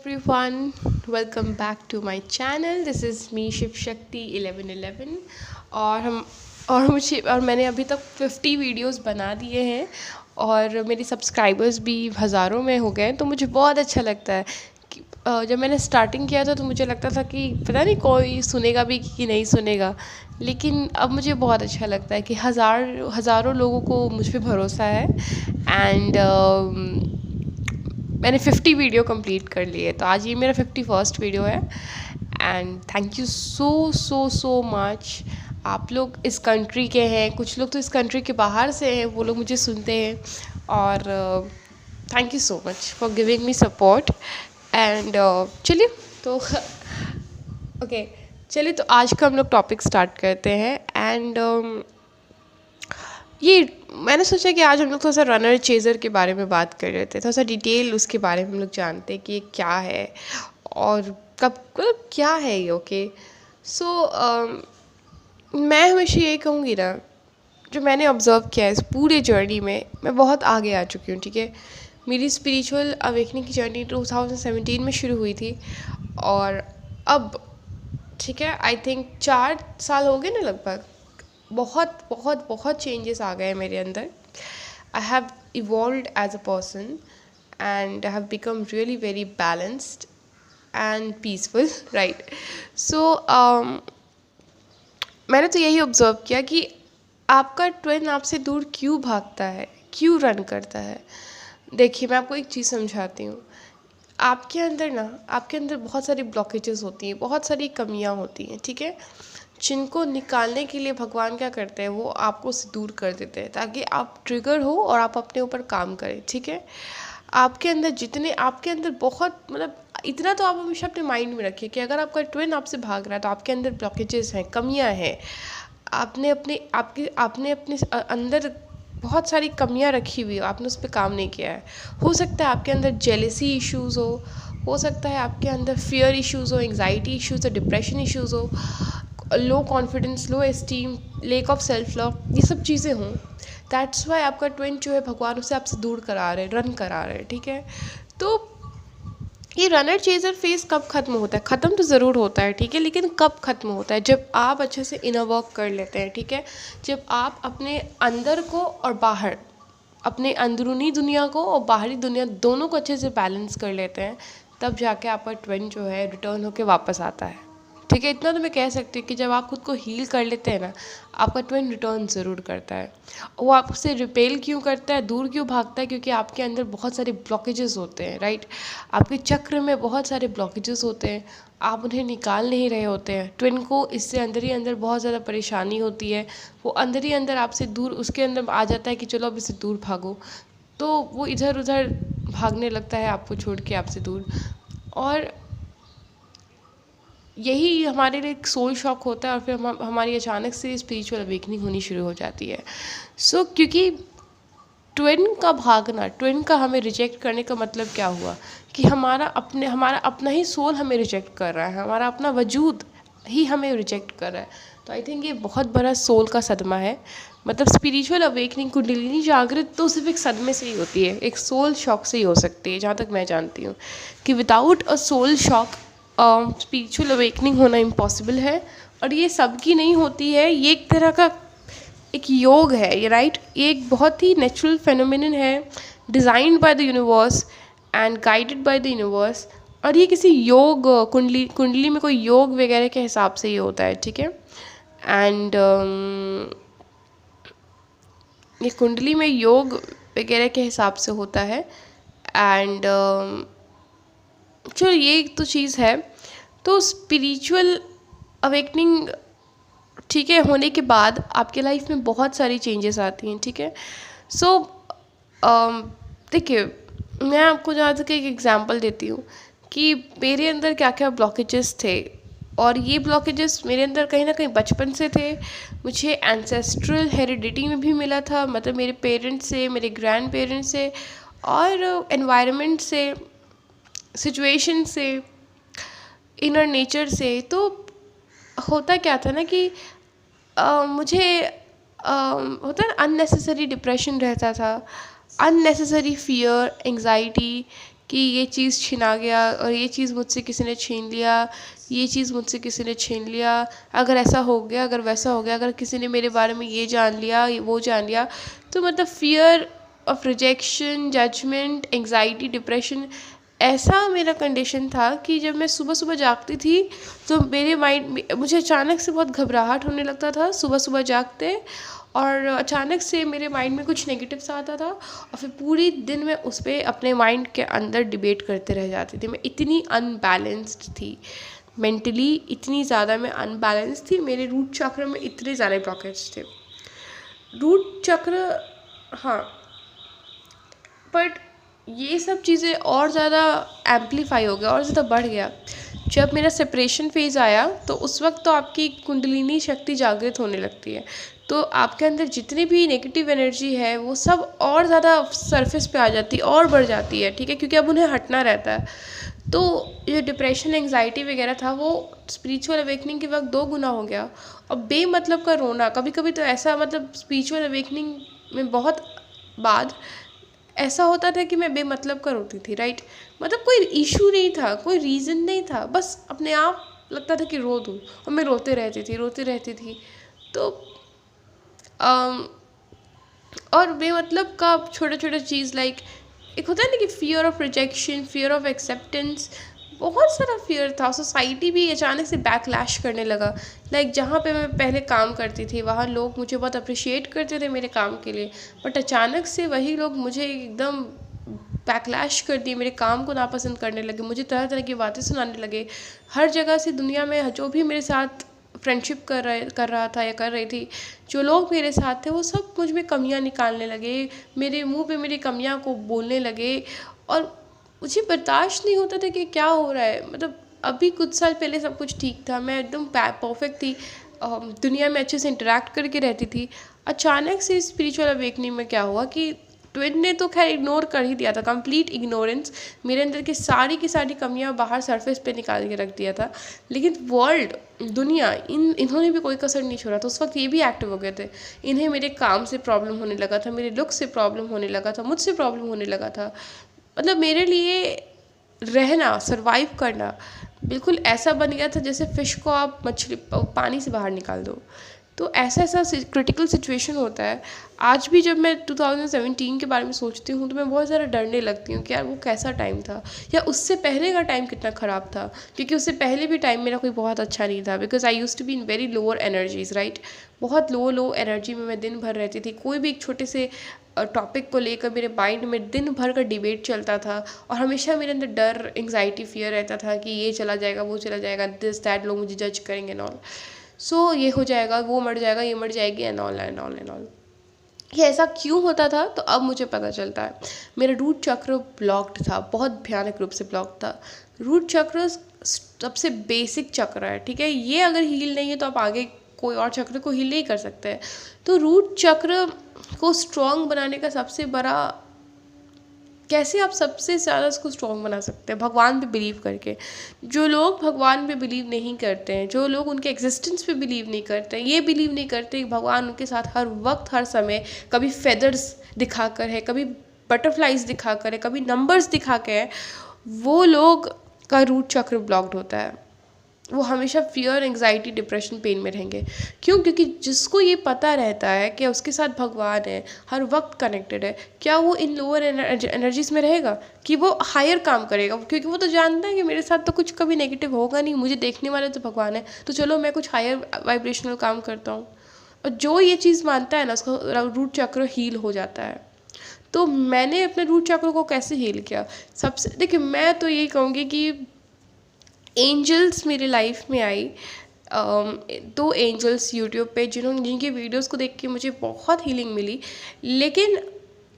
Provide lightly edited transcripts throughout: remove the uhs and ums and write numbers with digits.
everyone, welcome back to my channel. This is me Shiv Shakti 1111 और हम और मैंने अभी तक 50 वीडियोस बना दिए हैं और मेरी सब्सक्राइबर्स भी हज़ारों में हो गए, तो मुझे बहुत अच्छा लगता है कि जब मैंने स्टार्टिंग किया था तो मुझे लगता था कि पता नहीं कोई सुनेगा भी कि नहीं सुनेगा, लेकिन अब मुझे बहुत अच्छा लगता है कि हज़ारों लोगों को मुझ पे भरोसा है। एंड मैंने 50 वीडियो कंप्लीट कर लिए, तो आज ये मेरा 51st वीडियो है। And thank you so so so much. आप लोग इस कंट्री के हैं, कुछ लोग तो इस कंट्री के बाहर से हैं, वो लोग मुझे सुनते हैं और thank you so much for giving me support. And चलिए तो ओके चलिए तो आज का हम लोग टॉपिक स्टार्ट करते हैं। एंड ये मैंने सोचा कि आज हम लोग थोड़ा सा रनर चेज़र के बारे में बात कर रहे थे, थोड़ा सा डिटेल उसके बारे में हम लोग जानते हैं कि ये क्या है और कब मतलब क्या है ये। ओके सो मैं हमेशा ये कहूँगी ना, जो मैंने ऑब्ज़र्व किया है इस पूरे जर्नी में, मैं बहुत आगे आ चुकी हूँ। ठीक है, मेरी स्पिरिचुअल अवेकनिंग की जर्नी 2017 में शुरू हुई थी और अब ठीक है आई थिंक 4 साल हो गए ना लगभग। बहुत बहुत बहुत चेंजेस आ गए मेरे अंदर। I have evolved as a person and I have become really very balanced and peaceful, right. So मैंने तो यही ऑब्ज़र्व किया कि आपका ट्विन आपसे दूर क्यों भागता है, क्यों रन करता है। देखिए मैं आपको एक चीज़ समझाती हूँ। आपके अंदर बहुत सारी ब्लॉकेजेस होती हैं, बहुत सारी कमियाँ होती हैं, ठीक है, जिनको निकालने के लिए भगवान क्या करते हैं, वो आपको उससे दूर कर देते हैं ताकि आप ट्रिगर हो और आप अपने ऊपर काम करें। ठीक है, आपके अंदर बहुत मतलब इतना तो आप हमेशा अपने माइंड में रखिए कि अगर आपका ट्विन आपसे भाग रहा है तो आपके अंदर ब्लॉकेजेस हैं, कमियां हैं। आपने अपने अंदर बहुत सारी कमियां रखी हुई हो, आपने उस पर काम नहीं किया है। हो सकता है आपके अंदर जेलेसी इश्यूज़ हो सकता है आपके अंदर फियर इश्यूज़ हो, एंग्जाइटी इश्यूज़ हो, डिप्रेशन इश्यूज़ हो, low confidence, low esteem, lake of self love, ये सब चीज़ें हों। दैट्स वाई आपका ट्विन जो है भगवान उसे आपसे दूर करा रहे, रन करा रहे। ठीक है, तो ये रनर चेजर फेज कब ख़त्म होता है? ख़त्म तो ज़रूर होता है, ठीक है, लेकिन कब ख़त्म होता है? जब आप अच्छे से इनर वर्क कर लेते हैं। ठीक है, जब आप अपने अंदर को और बाहर, अपने अंदरूनी दुनिया को और बाहरी दुनिया दोनों को अच्छे से बैलेंस कर लेते हैं, तब जाके आपका ट्विन जो है रिटर्न होके वापस आता है। ठीक है, इतना तो मैं कह सकती हूँ कि जब आप खुद को हील कर लेते हैं ना, आपका ट्विन रिटर्न ज़रूर करता है। वो आपसे रिपेल क्यों करता है, दूर क्यों भागता है? क्योंकि आपके अंदर बहुत सारे ब्लॉकेजेस होते हैं, राइट। आपके चक्र में बहुत सारे ब्लॉकेजेस होते हैं, आप उन्हें निकाल नहीं रहे होते हैं। ट्विन को इससे अंदर ही अंदर बहुत ज़्यादा परेशानी होती है, वो अंदर ही अंदर आपसे दूर, उसके अंदर आ जाता है कि चलो अब इससे दूर भागो, तो वो इधर उधर भागने लगता है आपको छोड़ के, आपसे दूर। और यही हमारे लिए एक सोल शॉक होता है और फिर हमारी अचानक से स्पिरिचुअल अवेकनिंग होनी शुरू हो जाती है। सो क्योंकि ट्विन का भागना, ट्विन का हमें रिजेक्ट करने का मतलब क्या हुआ कि हमारा अपना ही सोल हमें रिजेक्ट कर रहा है, हमारा अपना वजूद ही हमें रिजेक्ट कर रहा है। तो आई थिंक ये बहुत बड़ा सोल का सदमा है। मतलब स्पिरिचुअल अवेकनिंग, कुंडलिनी जागृत तो सिर्फ एक सदमे से ही होती है, एक सोल शॉक से ही हो सकती है, जहाँ तक मैं जानती हूँ कि without a soul shock spiritual awakening होना इम्पॉसिबल है। और ये सबकी नहीं होती है, ये एक तरह का एक योग है ये, राइट। ये एक बहुत ही नेचुरल फेनोमेनन है, designed by the universe and guided by the universe. और ये किसी योग कुंडली में कोई योग वगैरह के हिसाब से ये होता है, ठीक है। एंड ये कुंडली में योग वगैरह के हिसाब से होता है। एंड चलो ये एक तो चीज़ है। तो स्पिरिचुअल अवेकनिंग ठीक है होने के बाद आपके लाइफ में बहुत सारी चेंजेस आती हैं, ठीक है। सो देखिए मैं आपको जहाँ तक एक एग्जांपल देती हूँ कि मेरे अंदर क्या क्या ब्लॉकेजेस थे, और ये ब्लॉकेजेस मेरे अंदर कहीं ना कहीं बचपन से थे। मुझे एंसेस्ट्रल हेरिडिटी में भी मिला था, मतलब मेरे पेरेंट्स से, मेरे ग्रैंड पेरेंट्स से, और एनवायरनमेंट से, सिचुएशन से, इनर नेचर से। तो होता क्या था ना कि मुझे होता है ना, अननेसेसरी डिप्रेशन रहता था, अननेसेसरी फियर, एंग्जाइटी कि ये चीज़ छिना गया और ये चीज़ मुझसे किसी ने छीन लिया, ये चीज़ मुझसे किसी ने छीन लिया, अगर ऐसा हो गया, अगर वैसा हो गया, अगर किसी ने मेरे बारे में ये जान लिया, वो जान लिया। तो मतलब fear of rejection, judgement, anxiety, depression, ऐसा मेरा कंडीशन था कि जब मैं सुबह सुबह जागती थी तो मेरे माइंड में मुझे अचानक से बहुत घबराहट होने लगता था सुबह सुबह जागते, और अचानक से मेरे माइंड में कुछ नेगेटिव आता था और फिर पूरी दिन मैं उस पर अपने माइंड के अंदर डिबेट करते रह जाती थी। मैं इतनी अनबैलेंस्ड थी मेंटली, इतनी ज़्यादा मैं अनबैलेंस थी, मेरे रूट चक्र में इतने ज़्यादा ब्लॉकेज थे। रूट चक्र, हाँ, बट ये सब चीज़ें और ज़्यादा एम्पलीफाई हो गया और ज़्यादा बढ़ गया जब मेरा सेपरेशन फेज़ आया। तो उस वक्त तो आपकी कुंडलिनी शक्ति जागृत होने लगती है, तो आपके अंदर जितनी भी नेगेटिव एनर्जी है वो सब और ज़्यादा सरफेस पे आ जाती है और बढ़ जाती है, ठीक है, क्योंकि अब उन्हें हटना रहता है। तो ये डिप्रेशन, एंग्जाइटी वगैरह था वो स्पिरिचुअल अवेकनिंग के वक्त 2 गुना हो गया। और बेमतलब का रोना, कभी कभी तो ऐसा, मतलब स्पिरिचुअल अवेकनिंग में बहुत बाद ऐसा होता था कि मैं बेमतलब का रोती थी, राइट। मतलब कोई इशू नहीं था, कोई रीज़न नहीं था, बस अपने आप लगता था कि रो दूँ, और मैं रोते रहती थी। तो अम, और बेमतलब का छोटा छोटा चीज़, लाइक एक होता है ना कि fear of rejection, fear of acceptance, बहुत सारा फियर था। सोसाइटी भी अचानक से बैकलैश करने लगा। लाइक जहाँ पे मैं पहले काम करती थी वहाँ लोग मुझे बहुत अप्रिशिएट करते थे मेरे काम के लिए, बट अचानक से वही लोग मुझे एकदम बैकलैश कर दिए, मेरे काम को नापसंद करने लगे, मुझे तरह तरह की बातें सुनाने लगे। हर जगह से दुनिया में जो भी मेरे साथ फ्रेंडशिप कर रहा था या कर रही थी, जो लोग मेरे साथ थे, वो सब मुझ में कमियां निकालने लगे, मेरे मुंह पे मेरी कमियां को बोलने लगे। और मुझे बर्दाश्त नहीं होता था कि क्या हो रहा है। मतलब अभी कुछ साल पहले सब कुछ ठीक था, मैं एकदम परफेक्ट थी, दुनिया में अच्छे से इंटरेक्ट करके रहती थी। अचानक से स्पिरिचुअल अवेकनिंग में क्या हुआ कि ट्विन ने तो खैर इग्नोर कर ही दिया था, कंप्लीट इग्नोरेंस, मेरे अंदर की सारी कमियां बाहर सरफेस पे निकाल के रख दिया था। लेकिन वर्ल्ड, दुनिया, इन्होंने भी कोई कसर नहीं छोड़ा। तो उस वक्त ये भी एक्टिव हो गए थे, इन्हें मेरे काम से प्रॉब्लम होने लगा था, मेरे लुक से प्रॉब्लम होने लगा था, मुझसे प्रॉब्लम होने लगा था। मतलब मेरे लिए रहना, सरवाइव करना बिल्कुल ऐसा बन गया था जैसे फ़िश को आप मछली पानी से बाहर निकाल दो। तो ऐसा क्रिटिकल सिचुएशन होता है। आज भी जब मैं 2017 के बारे में सोचती हूँ तो मैं बहुत ज़्यादा डरने लगती हूँ कि यार वो कैसा टाइम था, या उससे पहले का टाइम कितना ख़राब था, क्योंकि उससे पहले भी टाइम मेरा कोई बहुत अच्छा नहीं था। Because I use to be in very lower energies, right. बहुत लो एनर्जी में मैं दिन भर रहती थी। कोई भी एक छोटे से टॉपिक को लेकर मेरे माइंड में दिन भर का डिबेट चलता था, और हमेशा मेरे अंदर डर, एंग्जाइटी, फियर रहता था कि ये चला जाएगा, वो चला जाएगा, दिस दैट, लोग मुझे जज करेंगे एंड ऑल। सो ये हो जाएगा, वो मर जाएगा, ये मर जाएगी, and all and all and all. ये ऐसा क्यों होता था, तो अब मुझे पता चलता है। मेरा रूट चक्र ब्लॉक्ड था, बहुत भयानक रूप से ब्लॉक्ड था। रूट चक्र सबसे बेसिक चक्र है, ठीक है। ये अगर हील नहीं है तो आप आगे कोई और चक्र को हील नहीं कर सकते हैं। तो रूट चक्र को स्ट्रॉन्ग बनाने का सबसे बड़ा, कैसे आप सबसे ज़्यादा इसको स्ट्रॉन्ग बना सकते हैं, भगवान पे बिलीव करके। जो लोग भगवान पे बिलीव नहीं करते हैं, जो लोग उनके एग्जिस्टेंस पे बिलीव नहीं करते हैं, ये बिलीव नहीं करते कि भगवान उनके साथ हर वक्त हर समय कभी फेदर्स दिखाकर है, कभी बटरफ्लाइज दिखाकर है, कभी नंबर्स दिखा के है, वो लोग का रूट चक्र ब्लॉक्ड होता है। वो हमेशा फियर, एंग्जाइटी, डिप्रेशन, पेन में रहेंगे। क्यों? क्योंकि जिसको ये पता रहता है कि उसके साथ भगवान है, हर वक्त कनेक्टेड है, क्या वो इन लोअर एनर्जीज में रहेगा कि वो हायर काम करेगा? क्योंकि वो तो जानता है कि मेरे साथ तो कुछ कभी नेगेटिव होगा नहीं, मुझे देखने वाले तो भगवान है, तो चलो मैं कुछ हायर वाइब्रेशनल काम करता हूँ। और जो ये चीज़ मानता है ना, उसका रूट चक्र हील हो जाता है। तो मैंने अपने रूट चक्र को कैसे हील किया? सबसे देखिए, मैं तो यही कहूँगी कि एंजल्स मेरे लाइफ में आई। 2 एंजल्स यूट्यूब पे, जिनकी वीडियोस को देख के मुझे बहुत हीलिंग मिली। लेकिन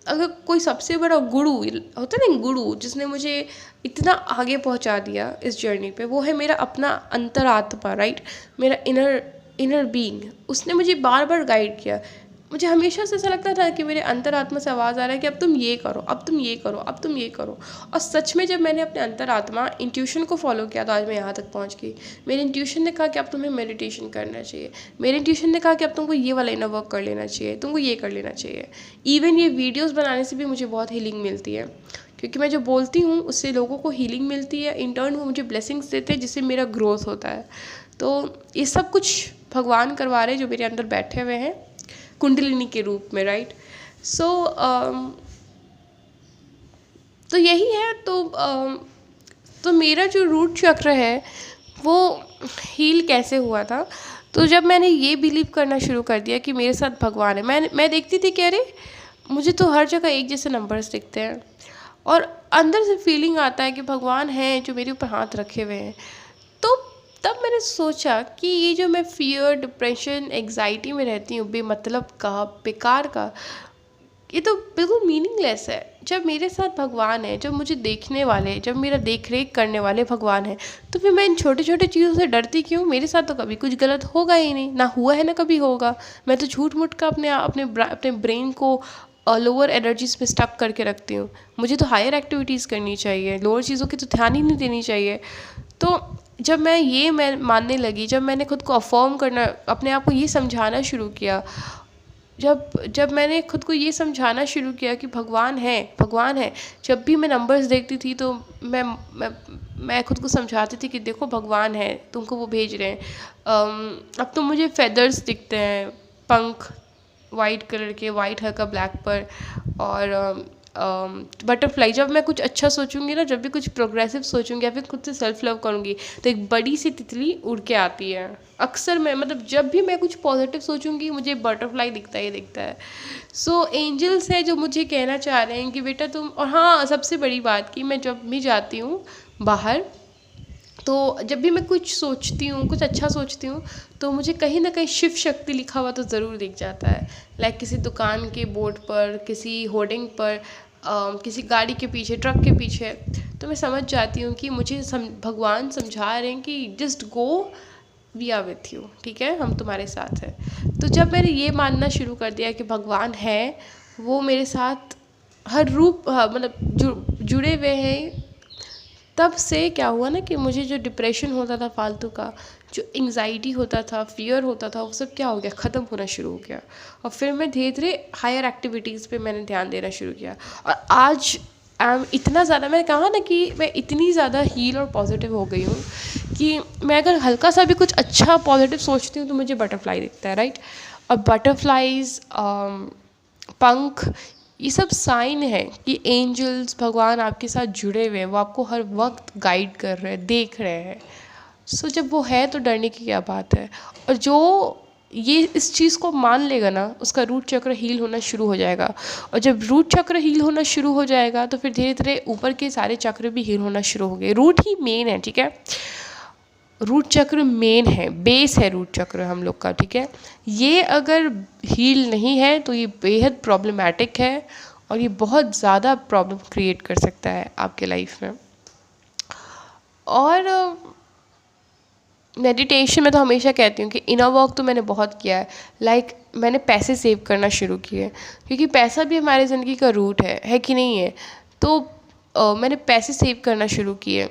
अगर कोई सबसे बड़ा गुरु होता है ना, गुरु जिसने मुझे इतना आगे पहुंचा दिया इस जर्नी पे, वो है मेरा अपना अंतरात्मा, राइट। मेरा इनर बीइंग, उसने मुझे बार बार गाइड किया। मुझे हमेशा से ऐसा लगता था कि मेरे अंतरात्मा से आवाज़ आ रहा है कि अब तुम ये करो, अब तुम ये करो, अब तुम ये करो। और सच में जब मैंने अपने अंतरात्मा इंट्यूशन को फॉलो किया तो आज मैं यहाँ तक पहुँच गई। मेरे इंट्यूशन ने कहा कि अब तुम्हें मेडिटेशन करना चाहिए, मेरे इंट्यूशन ने कहा कि अब तुमको ये वाला इनर वर्क कर लेना चाहिए, तुमको ये कर लेना चाहिए। इवन ये वीडियोज़ बनाने से भी मुझे बहुत हीलिंग मिलती है, क्योंकि मैं जो बोलती हूँ उससे लोगों को हीलिंग मिलती है, इन टर्न वो मुझे ब्लेसिंग्स देते हैं जिससे मेरा ग्रोथ होता है। तो ये सब कुछ भगवान करवा रहे हैं जो मेरे अंदर बैठे हुए हैं कुंडलिनी के रूप में, राइट। सो तो यही है। तो मेरा जो रूट चक्र है वो हील कैसे हुआ था, तो जब मैंने ये बिलीव करना शुरू कर दिया कि मेरे साथ भगवान है। मैं देखती थी कि अरे मुझे तो हर जगह एक जैसे नंबर्स दिखते हैं, और अंदर से फीलिंग आता है कि भगवान है जो मेरे ऊपर हाथ रखे हुए हैं। तो तब मैंने सोचा कि ये जो मैं फियर, डिप्रेशन, एग्जाइटी में रहती हूँ बेमतलब का, बेकार का, ये तो बिल्कुल मीनिंगलेस है। जब मेरे साथ भगवान है, जब मुझे देखने वाले, जब मेरा देख रेख करने वाले भगवान है, तो फिर मैं इन छोटे छोटे चीज़ों से डरती क्यों? मेरे साथ तो कभी कुछ गलत होगा ही नहीं, ना हुआ है ना कभी होगा। मैं तो झूठ मूठ का अपने ब्रेन को लोअर एनर्जीज पे स्टक करके रखती हूँ। मुझे तो हायर एक्टिविटीज़ करनी चाहिए, लोअर चीज़ों की तो ध्यान ही नहीं देनी चाहिए। तो जब मैं मानने लगी, जब मैंने खुद को अफर्म करना, अपने आप को ये समझाना शुरू किया, जब मैंने खुद को ये समझाना शुरू किया कि भगवान है। जब भी मैं नंबर्स देखती थी तो मैं खुद को समझाती थी कि देखो भगवान है, तुमको वो भेज रहे हैं। अब तो मुझे फेदर्स दिखते हैं, पंख वाइट कलर के, वाइट हल्का ब्लैक पर, और बटरफ्लाई। जब मैं कुछ अच्छा सोचूंगी ना, जब भी कुछ प्रोग्रेसिव सोचूंगी या फिर खुद से सेल्फ लव करूंगी, तो एक बड़ी सी तितली उड़ के आती है। अक्सर मैं जब भी मैं कुछ पॉजिटिव सोचूंगी मुझे बटरफ्लाई दिखता ही दिखता है। सो एंजल्स है जो मुझे कहना चाह रहे हैं कि बेटा तुम, और हाँ सबसे बड़ी बात कि मैं जब भी जाती हूँ बाहर, तो जब भी मैं कुछ सोचती हूँ, कुछ अच्छा सोचती हूँ, तो मुझे कहीं ना कहीं शिव शक्ति लिखा हुआ तो ज़रूर दिख जाता है। लाइक किसी दुकान के बोर्ड पर, किसी होर्डिंग पर, किसी गाड़ी के पीछे, ट्रक के पीछे। तो मैं समझ जाती हूँ कि मुझे भगवान समझा रहे हैं कि just go, we are with you, ठीक है, हम तुम्हारे साथ हैं। तो जब मैंने ये मानना शुरू कर दिया कि भगवान है, वो मेरे साथ हर रूप, जुड़े हुए हैं, तब से क्या हुआ ना कि मुझे जो डिप्रेशन होता था फालतू का, जो एंग्जाइटी होता था, फियर होता था, वो सब क्या हो गया, ख़त्म होना शुरू हो गया। और फिर मैं धीरे धीरे हायर एक्टिविटीज़ पे मैंने ध्यान देना शुरू किया, और आज इतना ज़्यादा, मैंने कहा ना कि मैं इतनी ज़्यादा हील और पॉजिटिव हो गई हूँ कि मैं अगर हल्का सा भी कुछ अच्छा पॉजिटिव सोचती हूँ तो मुझे बटरफ्लाई दिखता है, राइट। और बटरफ्लाइज, पंख, ये सब साइन है कि एंजल्स, भगवान आपके साथ जुड़े हुए हैं, वो आपको हर वक्त गाइड कर रहे हैं, देख रहे हैं। सो जब वो है तो डरने की क्या बात है। और जो ये इस चीज़ को मान लेगा ना, उसका रूट चक्र हील होना शुरू हो जाएगा। और जब रूट चक्र हील होना शुरू हो जाएगा तो फिर धीरे धीरे ऊपर के सारे चक्र भी हील होना शुरू हो गए। रूट ही मेन है, ठीक है, रूट चक्र मेन है, बेस है रूट चक्र हम लोग का, ठीक है। ये अगर हील नहीं है तो ये बेहद प्रॉब्लमैटिक है, और ये बहुत ज़्यादा प्रॉब्लम क्रिएट कर सकता है आपके लाइफ में। और मेडिटेशन में तो हमेशा कहती हूँ कि इनर वर्क तो मैंने बहुत किया है। लाइक मैंने पैसे सेव करना शुरू किए, क्योंकि पैसा भी हमारी ज़िंदगी का रूट है कि नहीं है। तो मैंने पैसे सेव करना शुरू किए,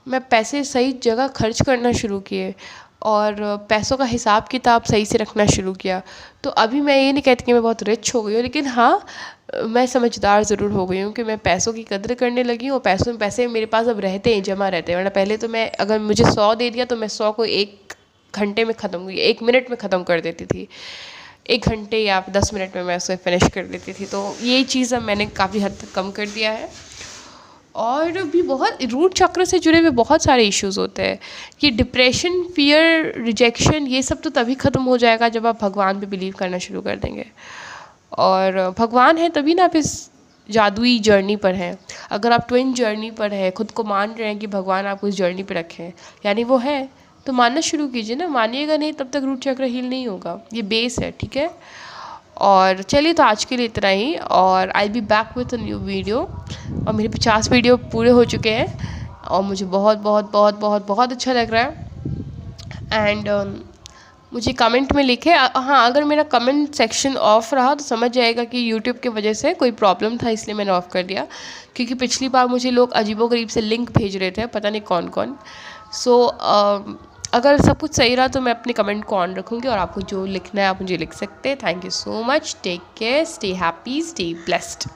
मैं पैसे सही जगह खर्च करना शुरू किए, और पैसों का हिसाब किताब सही से रखना शुरू किया। तो अभी मैं ये नहीं कहती कि मैं बहुत रिच हो गई हूँ, लेकिन हाँ मैं समझदार ज़रूर हो गई हूँ कि मैं पैसों की कदर करने लगी हूँ। पैसे मेरे पास अब रहते हैं, जमा रहते हैं। वरना पहले तो मैं, अगर मुझे 100 दे दिया तो मैं 100 को 1 घंटे में ख़त्म हुई, 1 मिनट में ख़त्म कर देती थी, 1 घंटे या 10 मिनट में मैं उसे फिनिश कर देती थी। तो ये चीज़ अब मैंने काफ़ी हद तक कम कर दिया है। और भी बहुत रूट चक्र से जुड़े हुए बहुत सारे इश्यूज़ होते हैं कि डिप्रेशन, फियर, रिजेक्शन, ये सब तो तभी ख़त्म हो जाएगा जब आप भगवान पे बिलीव करना शुरू कर देंगे। और भगवान है तभी ना आप इस जादुई जर्नी पर हैं। अगर आप ट्विन जर्नी पर हैं, खुद को मान रहे हैं कि भगवान आपको इस जर्नी पर रखे हैं, यानी वो है, तो मानना शुरू कीजिए ना। मानिएगा नहीं तब तक रूट चक्र हील नहीं होगा, ये बेस है, ठीक है। और चलिए, तो आज के लिए इतना ही, और I be back with a new video. और मेरे 50 वीडियो पूरे हो चुके हैं, और मुझे बहुत बहुत बहुत बहुत बहुत अच्छा लग रहा है। एंड मुझे कमेंट में लिखे, हाँ अगर मेरा कमेंट सेक्शन ऑफ रहा तो समझ जाएगा कि यूट्यूब की वजह से कोई प्रॉब्लम था, इसलिए मैंने ऑफ़ कर दिया। क्योंकि पिछली बार मुझे लोग अजीबोगरीब से लिंक भेज रहे थे, पता नहीं कौन कौन। सो अगर सब कुछ सही रहा तो मैं अपने कमेंट को ऑन रखूँगी, और आपको जो लिखना है आप मुझे लिख सकते हैं। Thank you so much, take care, stay happy, stay blessed.